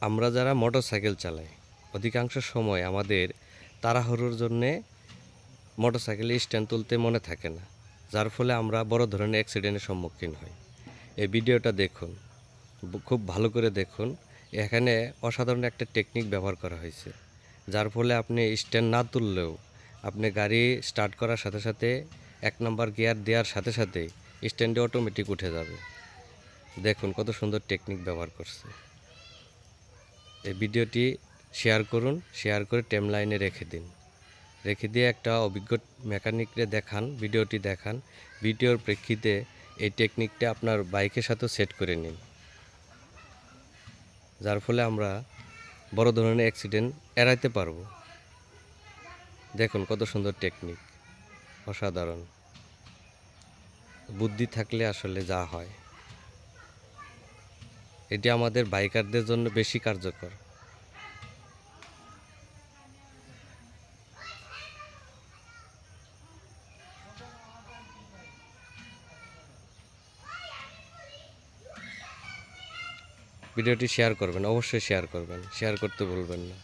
আমরা যারা মোটরসাইকেল চালাই অধিকাংশ সময় আমাদের তাড়াহুড়োর জন্যে মোটরসাইকেলে স্ট্যান্ড তুলতে মনে থাকে না, যার ফলে আমরা বড় ধরনের অ্যাক্সিডেন্টের সম্মুখীন হই। এই ভিডিওটা দেখুন, খুব ভালো করে দেখুন। এখানে অসাধারণ একটা টেকনিক ব্যবহার করা হয়েছে, যার ফলে আপনি স্ট্যান্ড না তুললেও আপনি গাড়ি স্টার্ট করার সাথে সাথে 1 নাম্বার গিয়ার দেওয়ার সাথে সাথেই স্ট্যান্ডে অটোমেটিক উঠে যাবে। দেখুন কত সুন্দর টেকনিক ব্যবহার করছে। এই ভিডিওটি শেয়ার করুন, শেয়ার করে টাইমলাইনে রেখে দিন। রেখে দিয়ে একটা অভিজ্ঞ মেকানিককে দেখান, ভিডিওটি দেখান। ভিডিওর প্রেক্ষিতে এই টেকনিকটা আপনার বাইকের সাথেও সেট করে নিন, যার ফলে আমরা বড় ধরনের অ্যাক্সিডেন্ট এড়াইতে পারব। দেখুন কত সুন্দর টেকনিক, অসাধারণ। বুদ্ধি থাকলে আসলে যা হয়। এটি আমাদের বাইকারদের জন্য বেশি কার্যকর। ভিডিওটি শেয়ার করবেন, অবশ্যই শেয়ার করবেন, শেয়ার করতে ভুলবেন না।